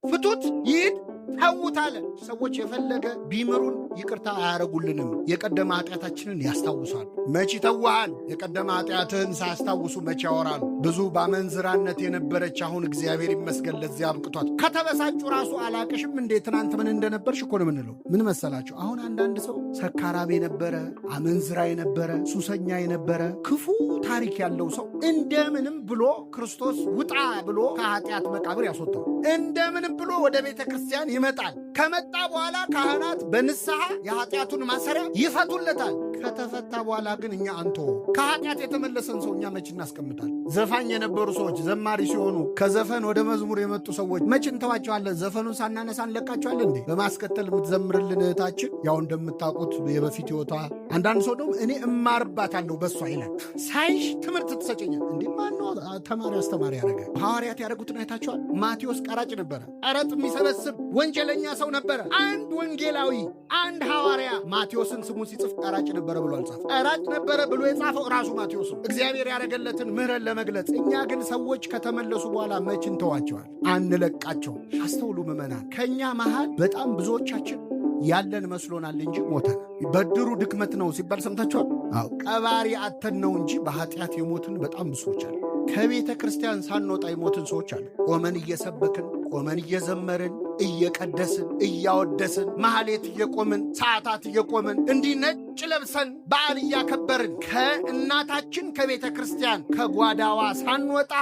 ፍቱት ይሂድ ተዉት አለ። ሰዎች የፈለገ ቢምሩን ይቅርታ አያረጉልንም። የቀደመ ኃጢአታችንን ያስታውሳሉ። መች ተዋሃል? የቀደመ ኃጢአትህን ሳያስታውሱ መች ያወራሉ? ብዙ በአመንዝራነት የነበረች አሁን እግዚአብሔር ይመስገን ለዚያ አብቅቷት። ከተበሳጩ ራሱ አላቅሽም እንዴ ትናንት ምን እንደነበርሽ እኮ ነው የምንለው። ምን መሰላችሁ? አሁን አንዳንድ ሰው ሰካራም የነበረ አመንዝራ የነበረ ሱሰኛ የነበረ ክፉ ታሪክ ያለው ሰው እንደምንም ብሎ ክርስቶስ ውጣ ብሎ ከኃጢአት መቃብር ያስወጣው፣ እንደምንም ብሎ ወደ ቤተ ክርስቲያን ይመጣል። ከመጣ በኋላ ካህናት በንስሐ የኃጢአቱን ማሰሪያ ይፈቱለታል። ከተፈታ በኋላ ግን እኛ አንቶ ከኃጢአት የተመለሰን ሰው እኛ መች እናስቀምጣል? ዘፋኝ የነበሩ ሰዎች ዘማሪ ሲሆኑ ከዘፈን ወደ መዝሙር የመጡ ሰዎች መች እንተዋቸዋለን? ዘፈኑን ሳናነሳ እንለቃቸዋለን እንዴ? በማስከተል የምትዘምርልን እህታችን ያው እንደምታውቁት የበፊት ሕይወቷ፣ አንዳንድ ሰው ደግሞ እኔ እማርባታለሁ በሷ ይላል። ሳይሽ ትምህርት ትሰጨኛል። እንዲህ ማነው ተማሪ አስተማሪ ያደረገ? ሐዋርያት ያደረጉትን አይታችኋል? ማቴዎስ ቀራጭ ነበረ፣ ቀረጥ የሚሰበስብ ወንጀለኛ ሰው ነበረ። አንድ ወንጌላዊ አንድ ሐዋርያ ማቴዎስን ስሙን ሲጽፍ ቀራጭ ነበረ ብሎ አልጻፈ። ቀራጭ ነበረ ብሎ የጻፈው ራሱ ማቴዎስ ነው፣ እግዚአብሔር ያደረገለትን ምህረት ለመግለጽ። እኛ ግን ሰዎች ከተመለሱ በኋላ መች እንተዋቸዋል? አንለቃቸው። አስተውሉ ምዕመናን፣ ከእኛ መሃል በጣም ብዙዎቻችን ያለን መስሎናል እንጂ ሞተን። በድሩ ድክመት ነው ሲባል ሰምታችኋል? አዎ፣ ቀባሪ አተን ነው እንጂ በኃጢአት የሞትን በጣም ብዙዎች አሉ። ከቤተ ክርስቲያን ሳንወጣ የሞትን ሰዎች አሉ። ቆመን እየሰበክን፣ ቆመን እየዘመርን፣ እየቀደስን፣ እያወደስን፣ ማህሌት እየቆምን፣ ሰዓታት እየቆምን፣ እንዲህ ነጭ ለብሰን በዓል እያከበርን ከእናታችን ከቤተ ክርስቲያን ከጓዳዋ ሳንወጣ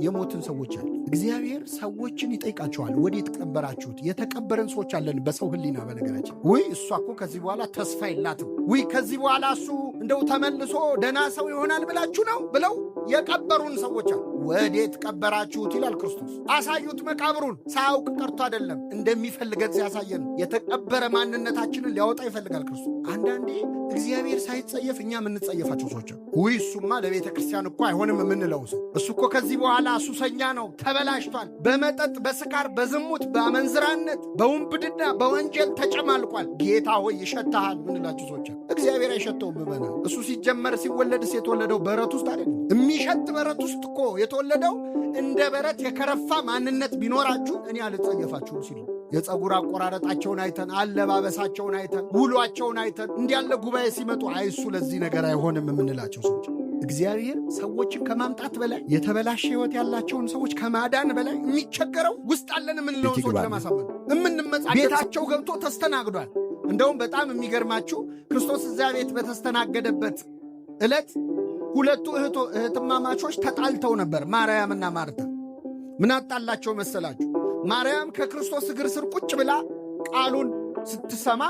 የሞትን ሰዎች አሉ። እግዚአብሔር ሰዎችን ይጠይቃቸዋል። ወዴት ቀበራችሁት? የተቀበረን ሰዎች አለን በሰው ሕሊና። በነገራችን ውይ እሷ እኮ ከዚህ በኋላ ተስፋ የላትም፣ ውይ ከዚህ በኋላ እሱ እንደው ተመልሶ ደህና ሰው ይሆናል ብላችሁ ነው ብለው የቀበሩን ሰዎች አሉ። ወዴት ቀበራችሁት ይላል ክርስቶስ። አሳዩት መቃብሩን። ሳያውቅ ቀርቶ አይደለም፣ እንደሚፈልገን ሲያሳየን የተቀበረ ማንነታችንን ሊያወጣ ይፈልጋል ክርስቶስ። አንዳንዴ እግዚአብሔር ሳይጸየፍ እኛ የምንጸየፋቸው ሰዎች አሉ። ውይ እሱማ ለቤተ ክርስቲያን እኮ አይሆንም የምንለው ሰው እሱ እኮ ከዚህ በኋላ ሱሰኛ ነው፣ ተበላሽቷል፣ በመጠጥ በስካር በዝሙት በአመንዝራነት በውንብድና በወንጀል ተጨማልቋል፣ ጌታ ሆይ ይሸታሃል ምንላቸው ሰዎች አሉ። እግዚአብሔር አይሸተውም ምበና። እሱ ሲጀመር ሲወለድስ የተወለደው በረት ውስጥ አይደለም? የሚሸት በረት ውስጥ እኮ የተወለደው። እንደ በረት የከረፋ ማንነት ቢኖራችሁ እኔ አልጸየፋችሁም ሲሉ የፀጉር አቆራረጣቸውን አይተን፣ አለባበሳቸውን አይተን፣ ውሏቸውን አይተን እንዲያለ ጉባኤ ሲመጡ አይሱ ለዚህ ነገር አይሆንም የምንላቸው ሰዎች። እግዚአብሔር ሰዎችን ከማምጣት በላይ የተበላሸ ሕይወት ያላቸውን ሰዎች ከማዳን በላይ የሚቸገረው ውስጥ አለን የምንለውን ሰዎች ለማሳመን የምንመጻ ቤታቸው ገብቶ ተስተናግዷል። እንደውም በጣም የሚገርማችሁ ክርስቶስ እዚያ ቤት በተስተናገደበት ዕለት ሁለቱ እህትማማቾች ተጣልተው ነበር፣ ማርያምና ማርታ። ምን አጣላቸው መሰላችሁ? ማርያም ከክርስቶስ እግር ስር ቁጭ ብላ ቃሉን ስትሰማ፣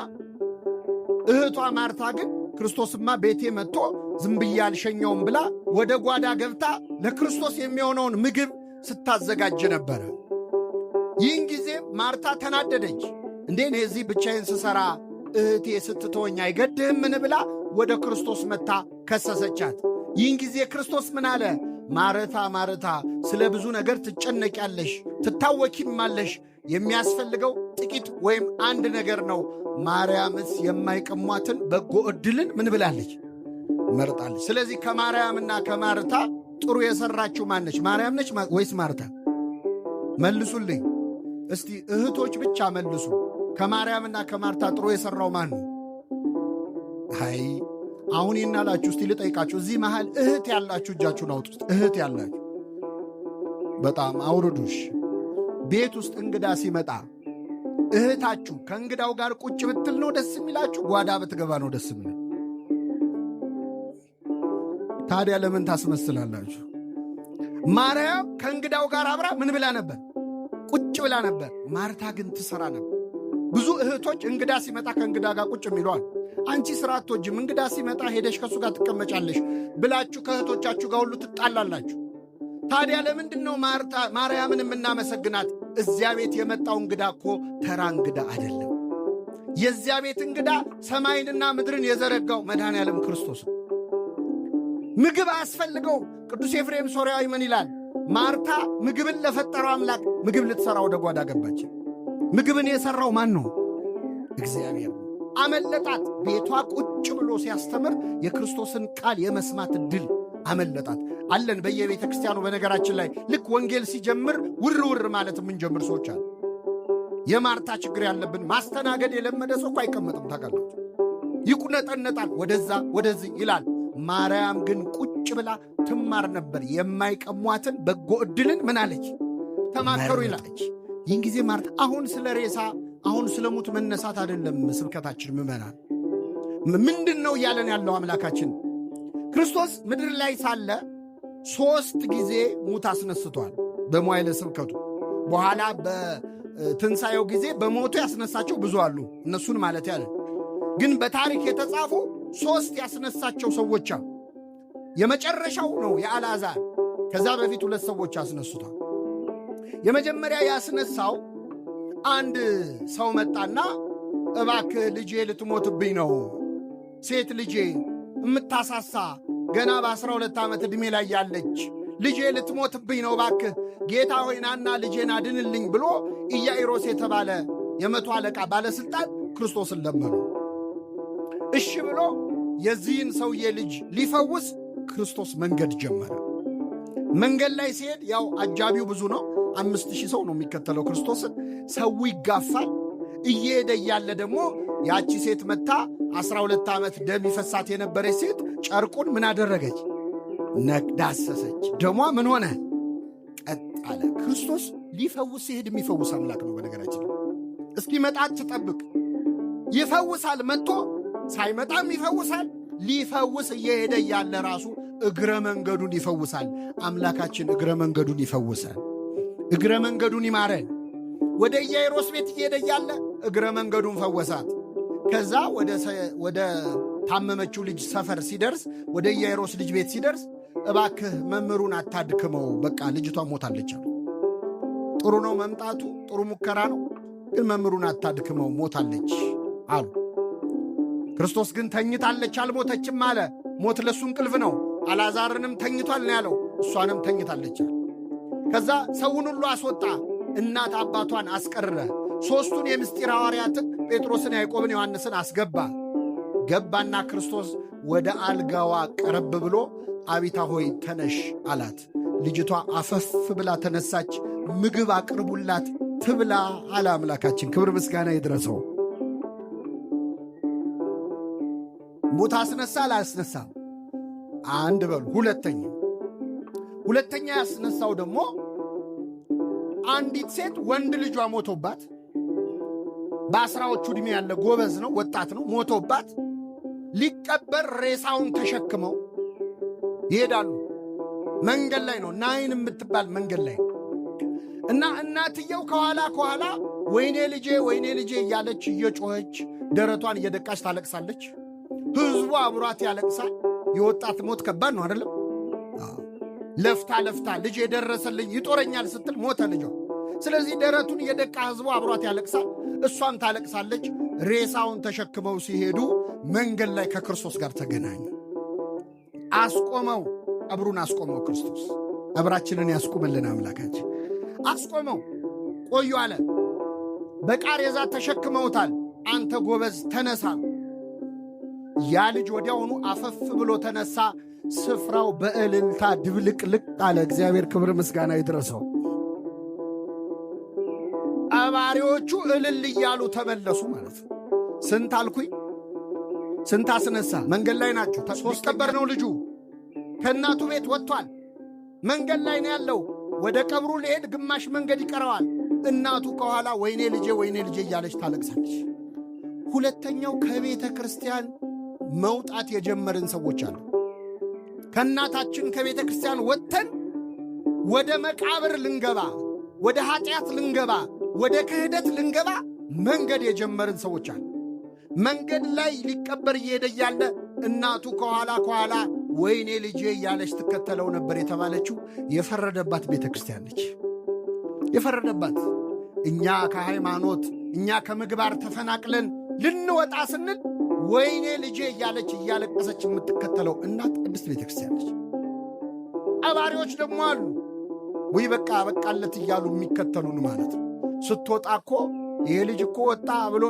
እህቷ ማርታ ግን ክርስቶስማ ቤቴ መጥቶ ዝም ብዬ አልሸኘውም ብላ ወደ ጓዳ ገብታ ለክርስቶስ የሚሆነውን ምግብ ስታዘጋጅ ነበረ። ይህን ጊዜ ማርታ ተናደደች። እንዴ እኔ እዚህ ብቻዬን ስሰራ እህቴ ስትተወኝ አይገድህምን ብላ ወደ ክርስቶስ መታ ከሰሰቻት። ይህን ጊዜ ክርስቶስ ምን አለ? ማርታ ማርታ፣ ስለ ብዙ ነገር ትጨነቂያለሽ፣ ትታወኪማለሽ። የሚያስፈልገው ጥቂት ወይም አንድ ነገር ነው። ማርያምስ የማይቀሟትን በጎ ዕድልን ምን ብላለች? መርጣለች። ስለዚህ ከማርያምና ከማርታ ጥሩ የሠራችው ማነች? ማርያም ነች ወይስ ማርታ? መልሱልኝ እስቲ እህቶች ብቻ መልሱ። ከማርያምና ከማርታ ጥሩ የሠራው ማን ነው? አይ አሁን ይናላችሁ እስቲ ልጠይቃችሁ። እዚህ መሃል እህት ያላችሁ እጃችሁን አውጡ። እህት ያላችሁ በጣም አውርዱሽ። ቤት ውስጥ እንግዳ ሲመጣ እህታችሁ ከእንግዳው ጋር ቁጭ ብትል ነው ደስ የሚላችሁ? ጓዳ ብትገባ ነው ደስ የሚል? ታዲያ ለምን ታስመስላላችሁ? ማርያም ከእንግዳው ጋር አብራ ምን ብላ ነበር? ቁጭ ብላ ነበር። ማርታ ግን ትሰራ ነበር። ብዙ እህቶች እንግዳ ሲመጣ ከእንግዳ ጋር ቁጭ የሚለዋል። አንቺ ስራ አትወጂም፣ እንግዳ ሲመጣ ሄደሽ ከእሱ ጋር ትቀመጫለሽ ብላችሁ ከእህቶቻችሁ ጋር ሁሉ ትጣላላችሁ። ታዲያ ለምንድን ነው ማርያምን የምናመሰግናት? እዚያ ቤት የመጣው እንግዳ እኮ ተራ እንግዳ አይደለም። የዚያ ቤት እንግዳ ሰማይንና ምድርን የዘረጋው መድኃኔ ዓለም ክርስቶስ። ምግብ አያስፈልገው። ቅዱስ ኤፍሬም ሶርያዊ ምን ይላል? ማርታ ምግብን ለፈጠረው አምላክ ምግብ ልትሠራ ወደ ጓዳ ገባች። ምግብን የሠራው ማን ነው? እግዚአብሔር። አመለጣት። ቤቷ ቁጭ ብሎ ሲያስተምር የክርስቶስን ቃል የመስማት ዕድል አመለጣት። አለን በየቤተ ክርስቲያኑ። በነገራችን ላይ ልክ ወንጌል ሲጀምር ውር ውር ማለት የምንጀምር ሰዎች አሉ። የማርታ ችግር ያለብን ማስተናገድ የለመደ ሰው አይቀመጥም። ታውቃላችሁ፣ ይቁነጠነጣል፣ ወደዛ ወደዚህ ይላል። ማርያም ግን ቁጭ ብላ ትማር ነበር። የማይቀሟትን በጎ ዕድልን ምን አለች? ተማከሩ ይላለች። ይህን ጊዜ ማርታ አሁን ስለ ሬሳ አሁን ስለ ሙት መነሳት አይደለም ስብከታችን። ምዕመናን ምንድን ነው እያለን ያለው አምላካችን? ክርስቶስ ምድር ላይ ሳለ 3 ጊዜ ሙት አስነስቷል በመዋዕለ ስብከቱ። በኋላ በትንሣኤው ጊዜ በሞቱ ያስነሳቸው ብዙ አሉ። እነሱን ማለት ያለ ግን በታሪክ የተጻፉ 3 ያስነሳቸው ሰዎች አሉ። የመጨረሻው ነው የአልዓዛር። ከዛ በፊት 2 ሰዎች አስነሱታል። የመጀመሪያ ያስነሳው አንድ ሰው መጣና እባክህ ልጄ ልትሞትብኝ ነው፣ ሴት ልጄ እምታሳሳ ገና በ12 ዓመት ዕድሜ ላይ ያለች ልጄ ልትሞትብኝ ነው፣ እባክህ ጌታ ሆይ ናና ልጄን አድንልኝ ብሎ ኢያኢሮስ የተባለ የ100 አለቃ ባለሥልጣን ክርስቶስን ለመኑ። እሺ ብሎ የዚህን ሰውዬ ልጅ ሊፈውስ ክርስቶስ መንገድ ጀመረ። መንገድ ላይ ሲሄድ ያው አጃቢው ብዙ ነው፣ 5000 ሰው ነው የሚከተለው ክርስቶስን። ሰው ይጋፋል። እየሄደ እያለ ደግሞ ያቺ ሴት መታ 12 ዓመት ደም ይፈሳት የነበረች ሴት ጨርቁን ምን አደረገች? ዳሰሰች። ደሟ ምን ሆነ? ቀጥ አለ። ክርስቶስ ሊፈውስ ሲሄድ የሚፈውስ አምላክ ነው። በነገራችን እስኪመጣ ትጠብቅ። ይፈውሳል። መጥቶ ሳይመጣም ይፈውሳል። ሊፈውስ እየሄደ እያለ ራሱ እግረ መንገዱን ይፈውሳል። አምላካችን እግረ መንገዱን ይፈውሳል። እግረ መንገዱን ይማረን። ወደ ኢያኢሮስ ቤት እየሄደ እያለ እግረ መንገዱን ፈወሳት። ከዛ ወደ ታመመችው ልጅ ሰፈር ሲደርስ፣ ወደ ኢያኢሮስ ልጅ ቤት ሲደርስ እባክህ መምህሩን አታድክመው፣ በቃ ልጅቷ ሞታለች አሉ። ጥሩ ነው መምጣቱ፣ ጥሩ ሙከራ ነው፣ ግን መምህሩን አታድክመው፣ ሞታለች አሉ። ክርስቶስ ግን ተኝታለች አልሞተችም አለ። ሞት ለሱ እንቅልፍ ነው። አልዓዛርንም ተኝቷል ነው ያለው፣ እሷንም ተኝታለች አለ። ከዛ ሰውን ሁሉ አስወጣ፣ እናት አባቷን አስቀረ። 3ቱን የምስጢር ሐዋርያትን ጴጥሮስን፣ ያዕቆብን፣ ዮሐንስን አስገባ። ገባና ክርስቶስ ወደ አልጋዋ ቀረብ ብሎ አቢታ ሆይ ተነሽ አላት። ልጅቷ አፈፍ ብላ ተነሳች። ምግብ አቅርቡላት ትብላ አለ አምላካችን። ክብር ምስጋና ይድረሰው። ሙት አስነሳ አላስነሳም? አንድ በሉ። ሁለተኛ ያስነሳው ደግሞ አንዲት ሴት ወንድ ልጇ ሞቶባት፣ በ10ዎቹ ዕድሜ ያለ ጎበዝ ነው፣ ወጣት ነው፣ ሞቶባት ሊቀበር ሬሳውን ተሸክመው ይሄዳሉ። መንገድ ላይ ነው፣ ናይን የምትባል መንገድ ላይ እና እናትየው ከኋላ ወይኔ ልጄ እያለች እየጮኸች ደረቷን እየደቃች ታለቅሳለች። ሕዝቡ አብሯት ያለቅሳል። የወጣት ሞት ከባድ ነው አይደለም? ለፍታ ልጄ ደረሰልኝ ይጦረኛል ስትል ሞተ ልጇ። ስለዚህ ደረቱን እየደቃ ሕዝቡ አብሯት ያለቅሳል፣ እሷም ታለቅሳለች። ሬሳውን ተሸክመው ሲሄዱ መንገድ ላይ ከክርስቶስ ጋር ተገናኙ። አስቆመው፣ ቀብሩን አስቆመው። ክርስቶስ ቀብራችንን ያስቁምልን አምላካችን። አስቆመው። ቆዩ አለ። በቃሬዛ ተሸክመውታል። አንተ ጎበዝ ተነሳ። ያ ልጅ ወዲያውኑ አፈፍ ብሎ ተነሳ። ስፍራው በእልልታ ድብልቅልቅ አለ። እግዚአብሔር ክብር ምስጋና ይድረሰው። ቀባሪዎቹ እልል እያሉ ተመለሱ ማለት ነው። ስንት አልኩኝ? ስንት አስነሳ? መንገድ ላይ ናቸው። ሊቀበር ነው ልጁ። ከእናቱ ቤት ወጥቷል። መንገድ ላይ ነው ያለው። ወደ ቀብሩ ሊሄድ ግማሽ መንገድ ይቀረዋል። እናቱ ከኋላ ወይኔ ልጄ እያለች ታለቅሳለች። ሁለተኛው ከቤተ ክርስቲያን መውጣት የጀመርን ሰዎች አሉ። ከእናታችን ከቤተ ክርስቲያን ወጥተን ወደ መቃብር ልንገባ፣ ወደ ኃጢአት ልንገባ፣ ወደ ክህደት ልንገባ መንገድ የጀመርን ሰዎች አሉ። መንገድ ላይ ሊቀበር እየሄደ እያለ እናቱ ከኋላ ወይኔ ልጄ እያለች ትከተለው ነበር የተባለችው የፈረደባት ቤተ ክርስቲያን ነች። የፈረደባት እኛ ከሃይማኖት እኛ ከምግባር ተፈናቅለን ልንወጣ ስንል ወይኔ ልጄ እያለች እያለቀሰች የምትከተለው እናት ቅድስት ቤተ ክርስቲያን ነች። ቀባሪዎች ደግሞ አሉ። ወይ በቃለት እያሉ የሚከተሉን ማለት ነው። ስትወጣ እኮ ይሄ ልጅ እኮ ወጣ ብሎ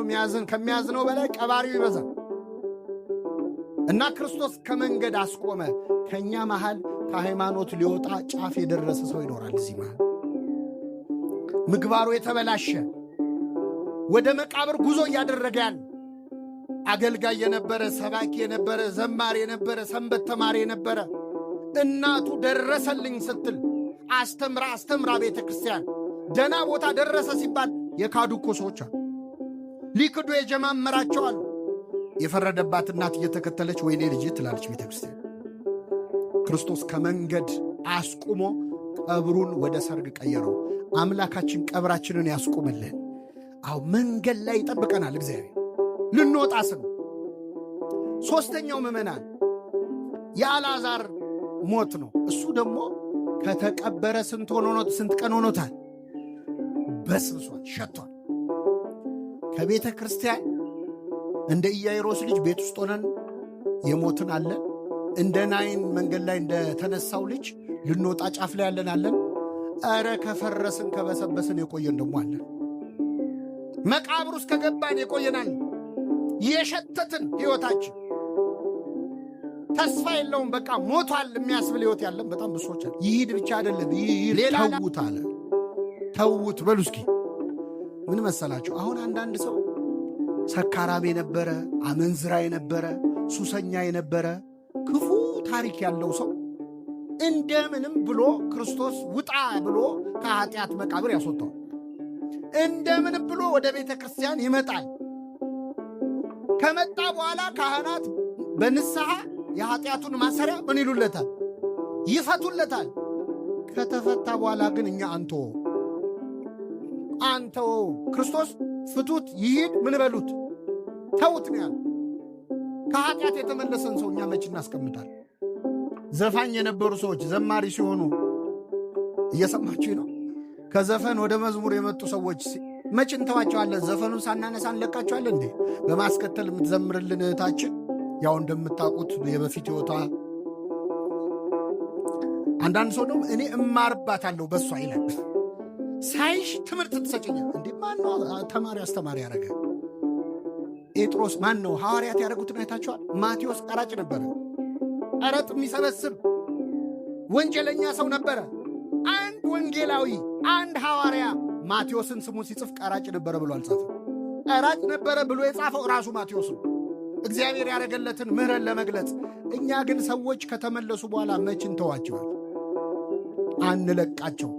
ከሚያዝነው በላይ ቀባሪው ይበዛል። እና ክርስቶስ ከመንገድ አስቆመ። ከእኛ መሃል ከሃይማኖት ሊወጣ ጫፍ የደረሰ ሰው ይኖራል። እዚህ መሃል ምግባሩ የተበላሸ ወደ መቃብር ጉዞ እያደረገ ያለ አገልጋይ የነበረ፣ ሰባኪ የነበረ፣ ዘማሪ የነበረ፣ ሰንበት ተማሪ የነበረ እናቱ ደረሰልኝ ስትል አስተምራ ቤተ ክርስቲያን ደና ቦታ ደረሰ ሲባል የካዱ እኮ ሰዎች አሉ። ሊክዱ የጀማመራቸው አሉ። የፈረደባት እናት እየተከተለች ወይኔ ልጅ ትላለች ቤተ ክርስቲያን። ክርስቶስ ከመንገድ አስቁሞ ቀብሩን ወደ ሰርግ ቀየረው። አምላካችን ቀብራችንን ያስቁምልን። አዎ መንገድ ላይ ይጠብቀናል እግዚአብሔር ልንወጣ ስን። ሦስተኛው ምዕመናን የአልዓዛር ሞት ነው። እሱ ደግሞ ከተቀበረ ስንት ቀን ሆኖታል? በስብሷል፣ ሸቷል። ከቤተ ክርስቲያን እንደ ኢያይሮስ ልጅ ቤት ውስጥ ሆነን የሞትን አለን። እንደ ናይን መንገድ ላይ እንደተነሳው ልጅ ልንወጣ ጫፍ ላይ ያለን አለን። ኧረ ከፈረስን ከበሰበስን የቆየን ደግሞ አለን። መቃብር ውስጥ ከገባን የቆየናል። የሸተትን ሕይወታችን ተስፋ የለውም፣ በቃ ሞቷል የሚያስብል ሕይወት ያለን በጣም ብሶች አለ። ይሂድ ብቻ አይደለም ሌላ ተውት አለ። ተውት በሉ እስኪ። ምን መሰላችሁ? አሁን አንዳንድ ሰው ሰካራም የነበረ፣ አመንዝራ የነበረ፣ ሱሰኛ የነበረ ክፉ ታሪክ ያለው ሰው እንደምንም ብሎ ክርስቶስ ውጣ ብሎ ከኃጢአት መቃብር ያስወጣዋል። እንደምንም ብሎ ወደ ቤተ ክርስቲያን ይመጣል። ከመጣ በኋላ ካህናት በንስሐ የኃጢአቱን ማሰሪያ ምን ይሉለታል? ይፈቱለታል። ከተፈታ በኋላ ግን እኛ አንተው ክርስቶስ ፍቱት ይሂድ ምን በሉት ተውት ነው ያለ። ከኃጢአት የተመለሰን ሰው እኛ መች እናስቀምጣል? ዘፋኝ የነበሩ ሰዎች ዘማሪ ሲሆኑ እየሰማችሁ ነው። ከዘፈን ወደ መዝሙር የመጡ ሰዎች መች እንተዋቸዋለን? ዘፈኑን ሳናነሳ እንለቃቸዋለን እንዴ? በማስከተል የምትዘምርልን እህታችን ያው እንደምታውቁት የበፊት ሕይወቷ። አንዳንድ ሰው ደግሞ እኔ እማርባታለሁ በሷ ይላል። ሳይሽ ትምህርት ትሰጭኛል እንዴ? ማነው ተማሪ አስተማሪ ያደረገ? ጴጥሮስ ማን ነው? ሐዋርያት ያደረጉትን አይታችኋል? ማቴዎስ ቀራጭ ነበረ። ቀረጥ የሚሰበስብ ወንጀለኛ ሰው ነበረ። አንድ ወንጌላዊ፣ አንድ ሐዋርያ ማቴዎስን ስሙን ሲጽፍ ቀራጭ ነበረ ብሎ አልጻፈም። ቀራጭ ነበረ ብሎ የጻፈው ራሱ ማቴዎስ ነው፣ እግዚአብሔር ያደረገለትን ምሕረት ለመግለጽ። እኛ ግን ሰዎች ከተመለሱ በኋላ መች እንተዋቸዋል? አንለቃቸው።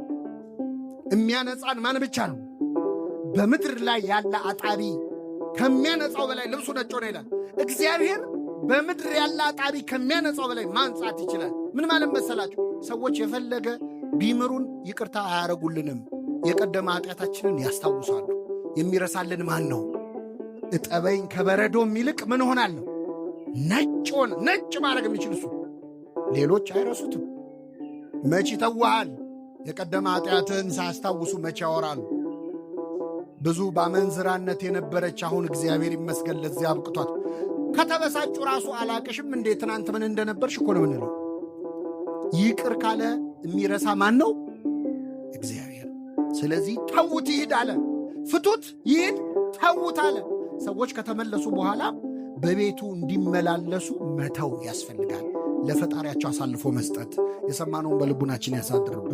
የሚያነጻን ማን ብቻ ነው? በምድር ላይ ያለ አጣቢ ከሚያነጻው በላይ ልብሱ ነጭ ሆነ ይላል እግዚአብሔር። በምድር ያለ አጣቢ ከሚያነጻው በላይ ማንጻት ይችላል። ምን ማለት መሰላችሁ? ሰዎች የፈለገ ቢምሩን ይቅርታ አያረጉልንም። የቀደመ ኃጢአታችንን ያስታውሳሉ። የሚረሳልን ማን ነው? እጠበኝ ከበረዶም ይልቅ ምን ሆናለሁ? ነጭ ማድረግ የሚችል እሱ። ሌሎች አይረሱትም። መች ይተዋሃል? የቀደመ ኃጢአትህን ሳያስታውሱ መች ያወራሉ? ብዙ በአመንዝራነት የነበረች አሁን እግዚአብሔር ይመስገን ለዚያ አብቅቷት። ከተበሳጩ ራሱ አላቅሽም እንዴ ትናንት ምን እንደነበርሽ እኮ ነው ምንለው። ይቅር ካለ የሚረሳ ማን ነው? እግዚአብሔር። ስለዚህ ተዉት ይሂድ አለ። ፍቱት ይሂድ፣ ተዉት አለ። ሰዎች ከተመለሱ በኋላ በቤቱ እንዲመላለሱ መተው ያስፈልጋል። ለፈጣሪያቸው አሳልፎ መስጠት። የሰማነውን በልቡናችን ያሳድርብን።